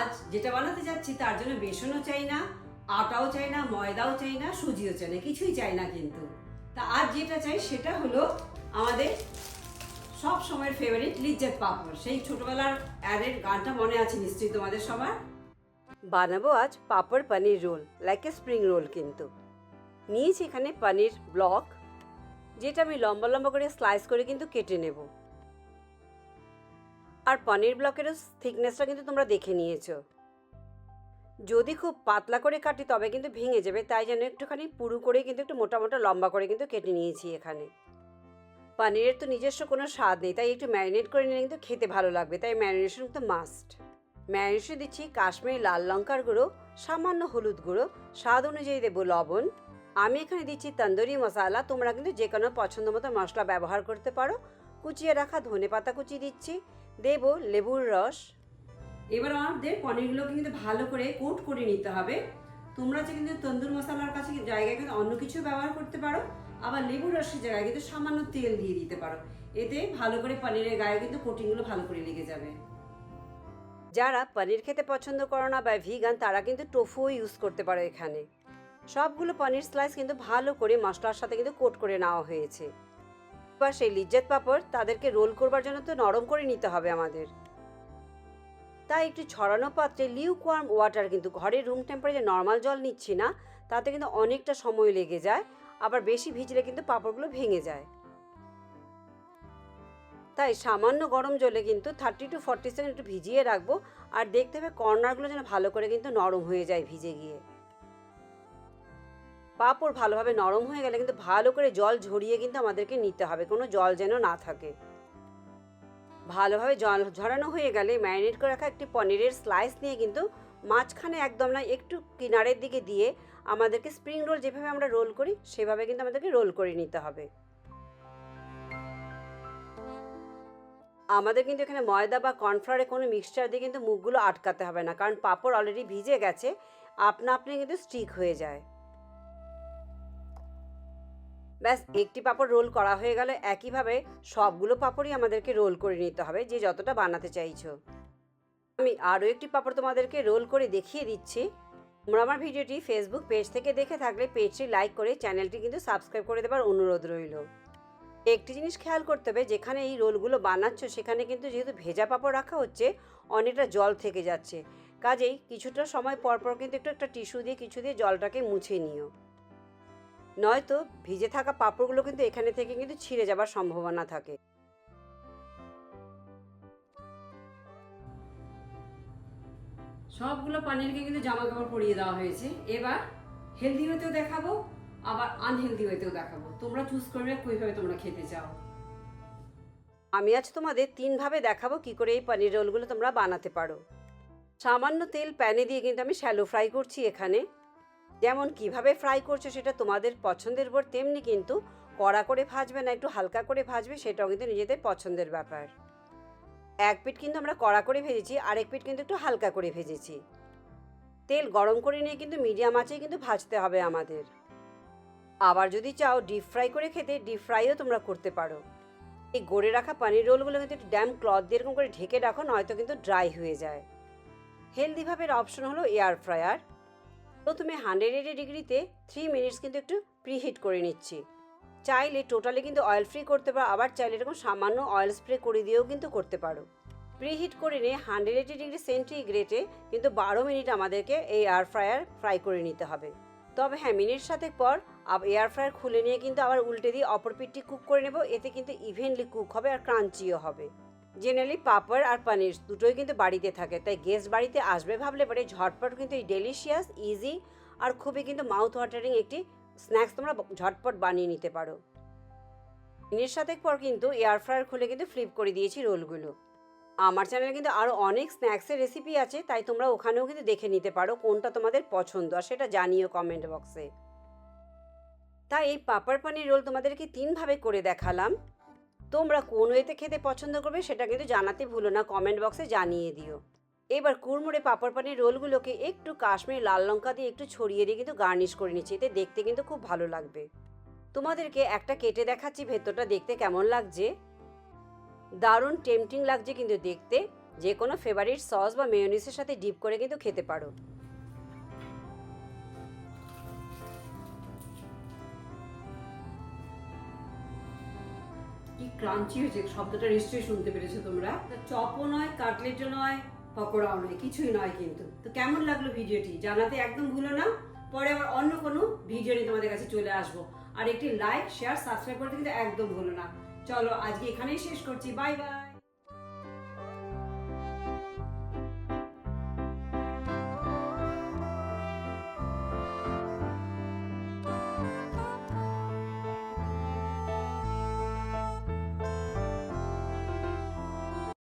আজ যেটা বানাতে যাচ্ছি তার জন্য বেসনও চাই না, আটাও চাই না, ময়দাও চাই না, সুজিও চাই না, কিছুই চাই না কিন্তু। তা আজ যেটা চাই সেটা হলো আমাদের সব সময়ের ফেভারিট লিজ্জত পাপড়। সেই ছোটবেলার অ্যাডের গানটা মনে আছে নিশ্চয়ই তোমাদের সবার। বানাবো আজ পাপড় পনির roll, like a spring roll. কিন্তু নিয়েছি এখানে পনির ব্লক, যেটা আমি লম্বা লম্বা করে স্লাইস করে কিন্তু কেটে নেব। আর পনির ব্লকেরও থিকনেসটা কিন্তু তোমরা দেখে নিয়েছো। যদি খুব পাতলা করে কাটি তবে কিন্তু ভেঙে যাবে, তাই জন্য একটুখানি পুরু করে কিন্তু একটু মোটা মোটা লম্বা করে কিন্তু কেটে নিয়েছি এখানে। পনিরের তো নিজস্ব কোনো স্বাদ নেই, তাই একটু ম্যারিনেট করে নিলে কিন্তু খেতে ভালো লাগবে, তাই ম্যারিনেশন তো মাস্ট। ম্যারিনেশন দিচ্ছি কাশ্মীরি লাল লঙ্কার গুঁড়ো, সামান্য হলুদ গুঁড়ো, স্বাদ অনুযায়ী দেবো লবণ। আমি এখানে দিচ্ছি তন্দুরি মশলা, তোমরা কিন্তু যে কোনো পছন্দ মতো মশলা ব্যবহার করতে পারো। কুচিয়ে রাখা ধনে পাতা কুচি দিচ্ছি, দেব লেবুর রস। এবার আমাদের পনিরগুলোকে কিন্তু ভালো করে কোট করে নিতে হবে। তোমরা যে কিন্তু তন্দুর মশলার কাছে জায়গায় কিন্তু অন্য কিছু ব্যবহার করতে পারো, আবার লেবুর রসের জায়গায় কিন্তু সামান্য তেল দিয়ে দিতে পারো। এতে ভালো করে পনিরের গায়ে কিন্তু কোটিংগুলো ভালো করে লেগে যাবে। যারা পনির খেতে পছন্দ করো না বা ভিগান, তারা কিন্তু টোফুও ইউজ করতে পারো এখানে। সবগুলো পনির স্লাইস কিন্তু ভালো করে মশলার সাথে কিন্তু কোট করে নেওয়া হয়েছে। এবার সেই লিজ্জত পাপড় তাদেরকে রোল করবার জন্য তো নরম করে নিতে হবে আমাদের, তাই একটু ছড়ানো পাত্রে লিউকওয়ার্ম ওয়াটার, কিন্তু ঘরের রুম টেম্পারেচার নর্মাল জল নিচ্ছি না, তাতে কিন্তু অনেকটা সময় লেগে যায়, আবার বেশি ভিজলে কিন্তু পাঁপড়গুলো ভেঙে যায়। তাই সামান্য গরম জলে কিন্তু 30 to 40 সেকেন্ড একটু ভিজিয়ে রাখবো। আর দেখতে হবে কর্নারগুলো যেন ভালো করে কিন্তু নরম হয়ে যায় ভিজে গিয়ে। পাঁপড় ভালোভাবে নরম হয়ে গেলে কিন্তু ভালো করে জল ঝরিয়ে কিন্তু আমাদেরকে নিতে হবে, কোনো জল যেন না থাকে। ভালোভাবে জল ঝরানো হয়ে গেলে ম্যারিনেট করে রাখা একটি পনিরের স্লাইস নিয়ে কিন্তু মাঝখানে একদম না, একটু কিনারের দিকে দিয়ে আমাদেরকে স্প্রিং রোল যেভাবে আমরা রোল করি সেভাবে কিন্তু আমাদেরকে রোল করে নিতে হবে। আমাদের কিন্তু এখানে ময়দা বা কর্নফ্লাওয়ারে কোনো মিক্সচার দিয়ে কিন্তু মুখগুলো আটকাতে হবে না, কারণ পাঁপড় অলরেডি ভিজে গেছে, আপনা আপনি কিন্তু স্টিক হয়ে যায়। ব্যাস, একটি পাঁপড় রোল করা হয়ে গেল। একইভাবে সবগুলো পাঁপড়ই আমাদেরকে রোল করে নিতে হবে যে যতটা বানাতে চাইছো। আমি আরও একটি পাঁপড় তোমাদেরকে রোল করে দেখিয়ে দিচ্ছি। তোমরা আমার ভিডিওটি ফেসবুক পেজ থেকে দেখে থাকলে পেজটি লাইক করে চ্যানেলটি কিন্তু সাবস্ক্রাইব করে দেবার অনুরোধ রইল। একটি জিনিস খেয়াল করতে হবে, যেখানে এই রোলগুলো বানাচ্ছ সেখানে কিন্তু যেহেতু ভেজা পাঁপড় রাখা হচ্ছে, অনেকটা জল থেকে যাচ্ছে, কাজেই কিছুটা সময় পরপর কিন্তু একটা টিস্যু দিয়ে কিছু দিয়ে জলটাকে মুছে নিও, নয়তো ভিজে থাকা পাঁপড়গুলো কিন্তু এখানে থেকে কিন্তু ছিঁড়ে যাবার সম্ভাবনা থাকে। সবগুলো পনিরকে কিন্তু জামা কাপড় পরিয়ে দেওয়া হয়েছে। এবার হেলদি ওয়েতেও দেখাবো, আবার আনহেলদি ওয়েতেও দেখাবো, তোমরা চুজ করবে কিভাবে তোমরা খেতে চাও। আমি আজ তোমাদের 3 ভাবে দেখাবো কি করে এই পনির রোলগুলো তোমরা বানাতে পারো। সামান্য তেল প্যানে দিয়ে কিন্তু আমি শ্যালো ফ্রাই করছি এখানে। যেমন কিভাবে ফ্রাই করছো সেটা তোমাদের পছন্দের উপর, তেমনি কিন্তু কড়া করে ভাজবে না, একটু হালকা করে ভাজবে, সেটাও কিন্তু নিজেদের পছন্দের ব্যাপার। এক পিঠ কিন্তু আমরা কড়া করে ভেজেছি, আরেক পিঠ কিন্তু একটু হালকা করে ভেজেছি। তেল গরম করে নিয়ে কিন্তু মিডিয়াম আঁচেই কিন্তু ভাজতে হবে আমাদের। আবার যদি চাও ডিপ ফ্রাই করে খেতে, ডিপ ফ্রাইও তোমরা করতে পারো। এই গড়ে রাখা পনির রোলগুলো কিন্তু একটু ড্যাম ক্লথ দিয়ে এরকম করে ঢেকে রাখো, নয়তো কিন্তু ড্রাই হয়ে যায়। হেলদিভাবে অপশন হলো এয়ার ফ্রায়ার। প্রথমে 180 ডিগ্রিতে 3 মিনিটস কিন্তু একটু প্রিহিট করে নিচ্ছি। চাইলে টোটালি কিন্তু অয়েল ফ্রি করতে পারো, আবার চাইলে এরকম সামান্য অয়েল স্প্রে করে দিয়েও কিন্তু করতে পারো। প্রিহিট করে নিয়ে 180 ডিগ্রি সেন্টিগ্রেডে কিন্তু 12 মিনিট আমাদেরকে এই এয়ার ফ্রায়ার ফ্রাই করে নিতে হবে। তবে হ্যাঁ, মিনিট সাথে পর এয়ার ফ্রায়ার খুলে নিয়ে কিন্তু আবার উল্টে দিয়ে অপর পিঠটি কুক করে নেব, এতে কিন্তু ইভেনলি কুক হবে আর ক্রাঞ্চিও হবে। জেনারেলি পাঁপড় আর পনির দুটোই কিন্তু বাড়িতে থাকে, তাই গেস্ট বাড়িতে আসবে ভাবলে পরে ঝটপট কিন্তু এই ডেলিশিয়াস, ইজি আর খুবই কিন্তু মাউথ ওয়াটারিং একটি স্ন্যাক্স তোমরা ঝটপট বানিয়ে নিতে পারো। মিনিট সাথে পর কিন্তু এয়ার ফ্রায়ার খুলে কিন্তু ফ্লিপ করে দিয়েছি রোলগুলো। আমার চ্যানেলে কিন্তু আরও অনেক স্ন্যাক্সের রেসিপি আছে, তাই তোমরা ওখানেও কিন্তু দেখে নিতে পারো কোনটা তোমাদের পছন্দ, আর সেটা জানিও কমেন্ট বক্সে। তাই এই পাঁপড় পনির রোল তোমাদেরকে 3 ভাবে করে দেখালাম। তোমরা কোন ওয়েতে খেতে পছন্দ করবে সেটা কিন্তু জানাতে ভুলো না, কমেন্ট বক্সে জানিয়ে দিও। এবার কুড়মুড়ে পাঁপড় পনির রোলগুলোকে একটু কাশ্মীরি লাল লঙ্কা দিয়ে একটু ছড়িয়ে দিয়ে কিন্তু গার্নিশ করে নিচ্ছি, এতে দেখতে কিন্তু খুব ভালো লাগবে। তোমাদেরকে একটা কেটে দেখাচ্ছি ভেতরটা দেখতে কেমন লাগছে। দারুণ টেম্পটিং লাগছে কিন্তু দেখতে। যে কোনো ফেভারিট সস বা মেয়োনিজের সাথে ডিপ করে কিন্তু খেতে পারো। কি ক্রাঞ্চি হয়েছে, শব্দটা নিশ্চয়ই শুনতে পেরেছো তোমরা। চপও নয়, কাটলেটও নয়, পকোড়াও নয়, কিছুই নয় কিন্তু। তো কেমন লাগলো ভিডিওটি জানাতে একদম ভুলো না। পরে আবার অন্য কোনো ভিডিও নিয়ে তোমাদের কাছে চলে আসবো। আর একটি লাইক, শেয়ার, সাবস্ক্রাইব করতে কিন্তু একদম ভুলো না। চলো আজকে এখানেই শেষ করছি, বাই বাই।